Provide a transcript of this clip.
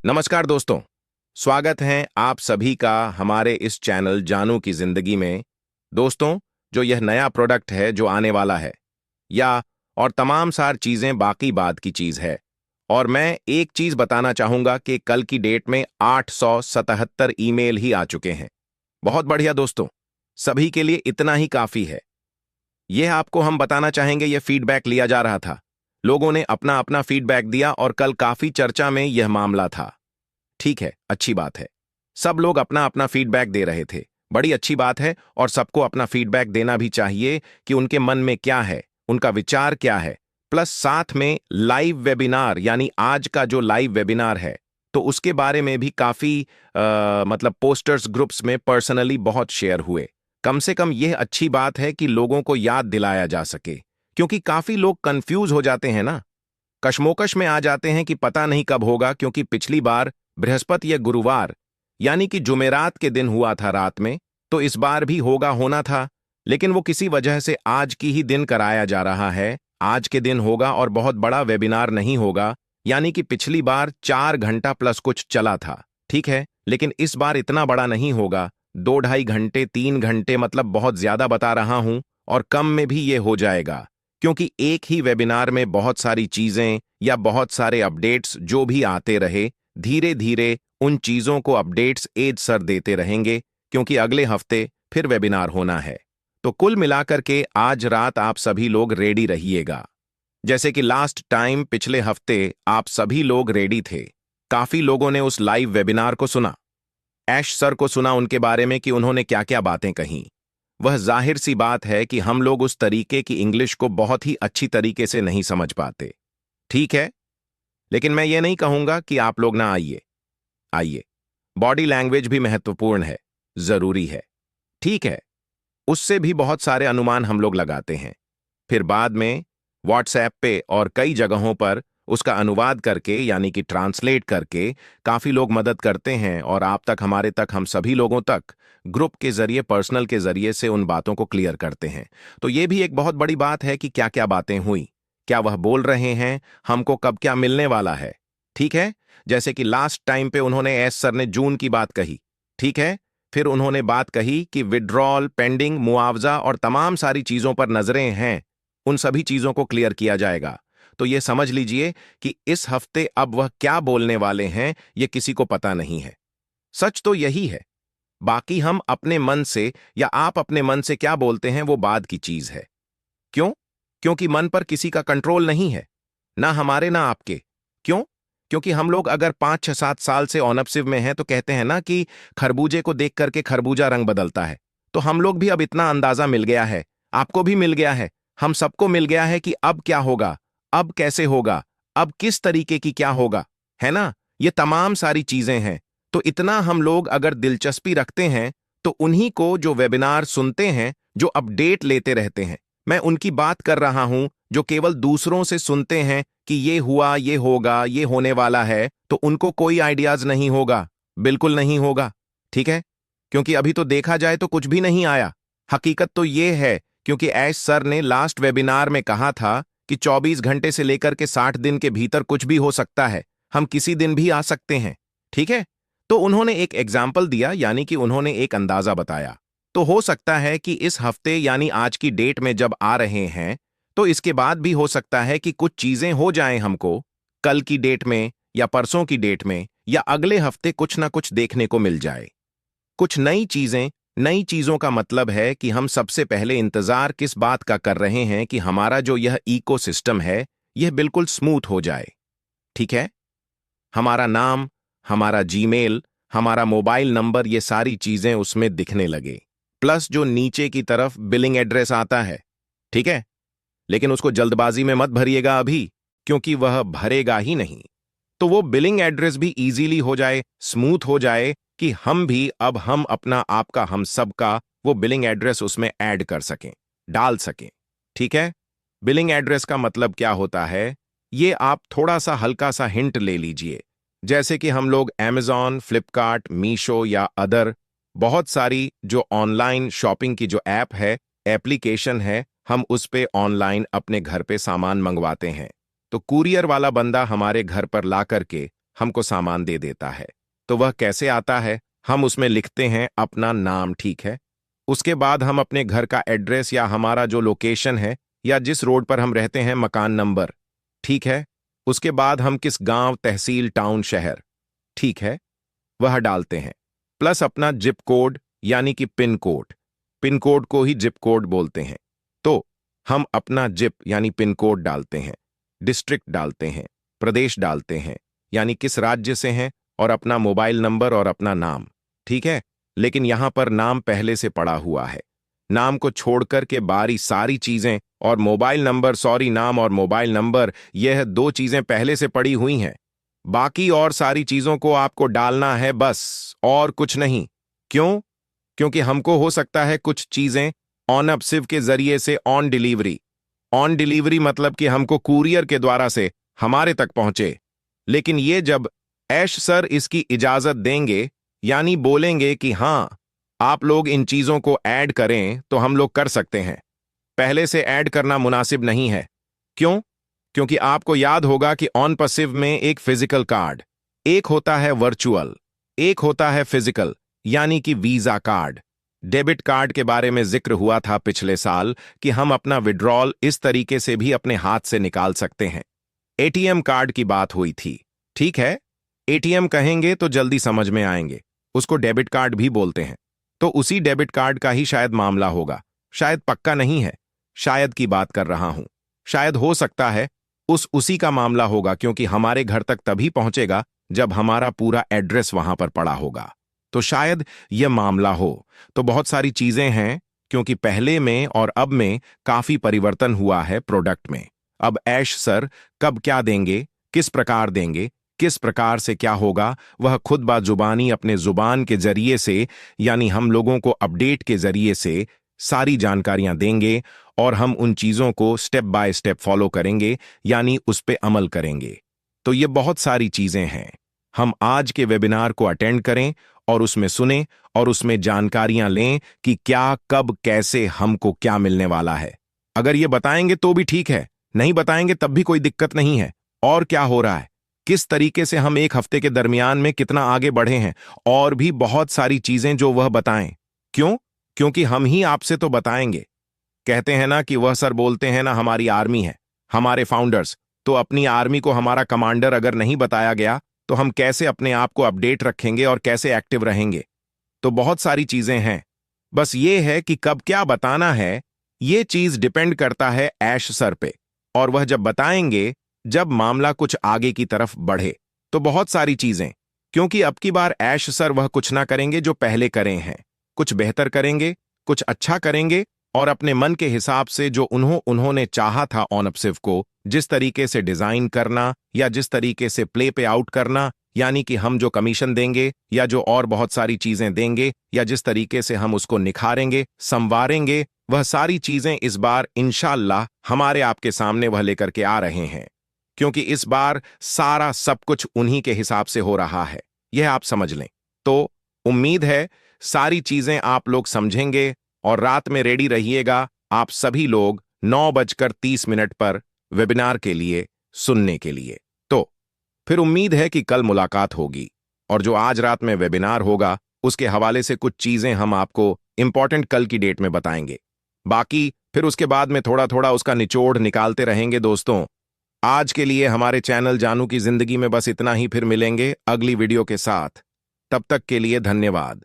नमस्कार दोस्तों। स्वागत है आप सभी का हमारे इस चैनल जानू की जिंदगी में। दोस्तों, जो यह नया प्रोडक्ट है जो आने वाला है या और तमाम सार चीजें बाकी बात की चीज है। और मैं एक चीज बताना चाहूंगा कि कल की डेट में 877 ईमेल ही आ चुके हैं। बहुत बढ़िया दोस्तों, सभी के लिए इतना ही काफी है। यह आपको हम बताना चाहेंगे, यह फीडबैक लिया जा रहा था। लोगों ने अपना अपना फीडबैक दिया और कल काफी चर्चा में यह मामला था। ठीक है, अच्छी बात है। सब लोग अपना अपना फीडबैक दे रहे थे, बड़ी अच्छी बात है। और सबको अपना फीडबैक देना भी चाहिए कि उनके मन में क्या है, उनका विचार क्या है। प्लस साथ में लाइव वेबिनार, यानी आज का जो लाइव वेबिनार है, तो उसके बारे में भी काफी मतलब पोस्टर्स ग्रुप्स में पर्सनली बहुत शेयर हुए। कम से कम यह अच्छी बात है कि लोगों को याद दिलाया जा सके, क्योंकि काफी लोग कंफ्यूज हो जाते हैं ना, कश्मोकश में आ जाते हैं कि पता नहीं कब होगा। क्योंकि पिछली बार बृहस्पति या गुरुवार यानी कि जुमेरात के दिन हुआ था रात में, तो इस बार भी होना था। लेकिन वो किसी वजह से आज की ही दिन कराया जा रहा है। आज के दिन होगा और बहुत बड़ा वेबिनार नहीं होगा। यानी कि पिछली बार 4 घंटा प्लस कुछ चला था, ठीक है, लेकिन इस बार इतना बड़ा नहीं होगा। 2-2.5 घंटे 3 घंटे, मतलब बहुत ज्यादा बता रहा हूं। और कम में भी ये हो जाएगा, क्योंकि एक ही वेबिनार में बहुत सारी चीजें या बहुत सारे अपडेट्स जो भी आते रहे, धीरे धीरे उन चीजों को अपडेट्स एज सर देते रहेंगे, क्योंकि अगले हफ्ते फिर वेबिनार होना है। तो कुल मिलाकर के आज रात आप सभी लोग रेडी रहिएगा। जैसे कि लास्ट टाइम पिछले हफ्ते आप सभी लोग रेडी थे। काफी लोगों ने उस लाइव वेबिनार को सुना, ऐश सर को सुना उनके बारे में कि उन्होंने क्या क्या बातें कहीं। वह जाहिर सी बात है कि हम लोग उस तरीके की इंग्लिश को बहुत ही अच्छी तरीके से नहीं समझ पाते, ठीक है। लेकिन मैं ये नहीं कहूंगा कि आप लोग ना आइए। आइए, बॉडी लैंग्वेज भी महत्वपूर्ण है, जरूरी है, ठीक है। उससे भी बहुत सारे अनुमान हम लोग लगाते हैं, फिर बाद में व्हाट्सएप पे और कई जगहों पर उसका अनुवाद करके, यानी कि ट्रांसलेट करके काफी लोग मदद करते हैं। और आप तक, हमारे तक, हम सभी लोगों तक ग्रुप के जरिए, पर्सनल के जरिए से उन बातों को क्लियर करते हैं। तो ये भी एक बहुत बड़ी बात है कि क्या क्या बातें हुई, क्या वह बोल रहे हैं, हमको कब क्या मिलने वाला है, ठीक है। जैसे कि लास्ट टाइम पे उन्होंने, एस सर ने जून की बात कही, ठीक है। फिर उन्होंने बात कही कि विड्रॉल, पेंडिंग, मुआवजा और तमाम सारी चीजों पर नजरें हैं। उन सभी चीजों को क्लियर किया जाएगा। तो ये समझ लीजिए कि इस हफ्ते अब वह क्या बोलने वाले हैं, ये किसी को पता नहीं है। सच तो यही है। बाकी हम अपने मन से या आप अपने मन से क्या बोलते हैं वो बाद की चीज है। क्यों? क्योंकि मन पर किसी का कंट्रोल नहीं है, ना हमारे ना आपके। क्यों? क्योंकि हम लोग अगर 5-6-7 साल से ऑनअपसिव में हैं, तो कहते हैं ना कि खरबूजे को देख करके खरबूजा रंग बदलता है। तो हम लोग भी अब इतना अंदाजा मिल गया है, आपको भी मिल गया है, हम सबको मिल गया है कि अब क्या होगा, अब कैसे होगा, अब किस तरीके की क्या होगा, है ना। ये तमाम सारी चीजें हैं। तो इतना हम लोग अगर दिलचस्पी रखते हैं, तो उन्हीं को जो वेबिनार सुनते हैं, जो अपडेट लेते रहते हैं, मैं उनकी बात कर रहा हूं, जो केवल दूसरों से सुनते हैं कि ये हुआ, ये होगा, ये होने वाला है, तो उनको कोई आइडियाज नहीं होगा, बिल्कुल नहीं होगा, ठीक है। क्योंकि अभी तो देखा जाए तो कुछ भी नहीं आया। हकीकत तो ये है, क्योंकि ऐश सर ने लास्ट वेबिनार में कहा था कि 24 घंटे से लेकर के 60 दिन के भीतर कुछ भी हो सकता है, हम किसी दिन भी आ सकते हैं, ठीक है। तो उन्होंने एक एग्जाम्पल दिया, यानी कि उन्होंने एक अंदाजा बताया। तो हो सकता है कि इस हफ्ते, यानी आज की डेट में जब आ रहे हैं, तो इसके बाद भी हो सकता है कि कुछ चीजें हो जाएं हमको, कल की डेट में या परसों की डेट में या अगले हफ्ते कुछ ना कुछ देखने को मिल जाए। कुछ नई चीजें। नई चीजों का मतलब है कि हम सबसे पहले इंतजार किस बात का कर रहे हैं कि हमारा जो यह इकोसिस्टम है, यह बिल्कुल स्मूथ हो जाए, ठीक है। हमारा नाम, हमारा जीमेल, हमारा मोबाइल नंबर, ये सारी चीजें उसमें दिखने लगे। प्लस जो नीचे की तरफ बिलिंग एड्रेस आता है, ठीक है। लेकिन उसको जल्दबाजी में मत भरिएगा अभी, क्योंकि वह भरेगा ही नहीं। तो वो बिलिंग एड्रेस भी इजीली हो जाए, स्मूथ हो जाए, कि हम भी अब हम अपना, आपका, हम सब का वो बिलिंग एड्रेस उसमें ऐड कर सकें, डाल सकें, ठीक है। बिलिंग एड्रेस का मतलब क्या होता है, ये आप थोड़ा सा हल्का सा हिंट ले लीजिए। जैसे कि हम लोग Amazon, फ्लिपकार्ट, मीशो या अदर बहुत सारी जो ऑनलाइन शॉपिंग की जो ऐप है, एप्लीकेशन है, हम उस पे ऑनलाइन अपने घर पे सामान मंगवाते हैं। तो कुरियर वाला बंदा हमारे घर पर ला करके हमको सामान दे देता है। तो वह कैसे आता है? हम उसमें लिखते हैं अपना नाम, ठीक है। उसके बाद हम अपने घर का एड्रेस या हमारा जो लोकेशन है या जिस रोड पर हम रहते हैं मकान नंबर, ठीक है। उसके बाद हम किस गांव, तहसील, टाउन, शहर, ठीक है, वह डालते हैं। प्लस अपना जिप कोड यानी कि पिन कोड। पिन कोड को ही जिप कोड बोलते हैं। तो हम अपना जिप यानी पिन कोड डालते हैं, डिस्ट्रिक्ट डालते हैं, प्रदेश डालते हैं यानी किस राज्य से हैं, और अपना मोबाइल नंबर और अपना नाम, ठीक है। लेकिन यहां पर नाम पहले से पड़ा हुआ है। नाम को छोड़कर के बारी सारी चीजें और मोबाइल नंबर, सॉरी, नाम और मोबाइल नंबर, यह दो चीजें पहले से पड़ी हुई हैं। बाकी और सारी चीजों को आपको डालना है बस, और कुछ नहीं। क्यों? क्योंकि हमको हो सकता है कुछ चीजें ऑन अप सिव के जरिए से ऑन डिलीवरी। ऑन डिलीवरी मतलब कि हमको कुरियर के द्वारा से हमारे तक पहुंचे। लेकिन ये जब ऐश सर इसकी इजाजत देंगे, यानी बोलेंगे कि हां आप लोग इन चीजों को ऐड करें, तो हम लोग कर सकते हैं। पहले से ऐड करना मुनासिब नहीं है। क्यों? क्योंकि आपको याद होगा कि ऑन पसिव में एक फिजिकल कार्ड, एक होता है वर्चुअल, एक होता है फिजिकल, यानी कि वीजा कार्ड। डेबिट कार्ड के बारे में जिक्र हुआ था पिछले साल कि हम अपना विड्रॉल इस तरीके से भी अपने हाथ से निकाल सकते हैं। एटीएम कार्ड की बात हुई थी, ठीक है। एटीएम कहेंगे तो जल्दी समझ में आएंगे, उसको डेबिट कार्ड भी बोलते हैं। तो उसी डेबिट कार्ड का ही शायद मामला होगा। शायद, पक्का नहीं है, शायद की बात कर रहा हूं। शायद हो सकता है उसी का मामला होगा, क्योंकि हमारे घर तक तभी पहुंचेगा जब हमारा पूरा एड्रेस वहां पर पड़ा होगा। तो शायद यह मामला हो। तो बहुत सारी चीजें हैं, क्योंकि पहले में और अब में काफी परिवर्तन हुआ है प्रोडक्ट में। अब ऐश सर कब क्या देंगे, किस प्रकार देंगे, किस प्रकार से क्या होगा, वह खुद बाजुबानी अपने जुबान के जरिए से, यानी हम लोगों को अपडेट के जरिए से सारी जानकारियां देंगे, और हम उन चीजों को स्टेप बाय स्टेप फॉलो करेंगे, यानी उस पे अमल करेंगे। तो ये बहुत सारी चीजें हैं। हम आज के वेबिनार को अटेंड करें और उसमें सुने और उसमें जानकारियां लें कि क्या, कब, कैसे हमको क्या मिलने वाला है। अगर ये बताएंगे तो भी ठीक है, नहीं बताएंगे तब भी कोई दिक्कत नहीं है। और क्या हो रहा है, किस तरीके से हम एक हफ्ते के दरमियान में कितना आगे बढ़े हैं, और भी बहुत सारी चीजें जो वह बताएं। क्यों? क्योंकि हम ही आपसे तो बताएंगे। कहते हैं ना कि वह सर बोलते हैं ना, हमारी आर्मी है, हमारे फाउंडर्स। तो अपनी आर्मी को हमारा कमांडर अगर नहीं बताया गया तो हम कैसे अपने आप को अपडेट रखेंगे और कैसे एक्टिव रहेंगे? तो बहुत सारी चीजें हैं। बस ये है कि कब क्या बताना है, ये चीज डिपेंड करता है ऐश सर पे। और वह जब बताएंगे, जब मामला कुछ आगे की तरफ बढ़े, तो बहुत सारी चीजें, क्योंकि अब की बार ऐश सर वह कुछ ना करेंगे जो पहले करे हैं। कुछ बेहतर करेंगे, कुछ अच्छा करेंगे, और अपने मन के हिसाब से जो उन्होंने चाहा था ऑनअपसिव को जिस तरीके से डिजाइन करना या जिस तरीके से प्ले पे आउट करना, यानी कि हम जो कमीशन देंगे या जो और बहुत सारी चीजें देंगे या जिस तरीके से हम उसको निखारेंगे, संवारेंगे, वह सारी चीजें इस बार इंशाअल्लाह हमारे आपके सामने वह लेकर के आ रहे हैं। क्योंकि इस बार सारा सब कुछ उन्हीं के हिसाब से हो रहा है, यह आप समझ लें। तो उम्मीद है सारी चीजें आप लोग समझेंगे, और रात में रेडी रहिएगा आप सभी लोग 9:30 पर वेबिनार के लिए सुनने के लिए। तो फिर उम्मीद है कि कल मुलाकात होगी, और जो आज रात में वेबिनार होगा उसके हवाले से कुछ चीजें हम आपको इंपॉर्टेंट कल की डेट में बताएंगे। बाकी फिर उसके बाद में थोड़ा थोड़ा उसका निचोड़ निकालते रहेंगे। दोस्तों, आज के लिए हमारे चैनल जानू की जिंदगी में बस इतना ही। फिर मिलेंगे अगली वीडियो के साथ। तब तक के लिए धन्यवाद।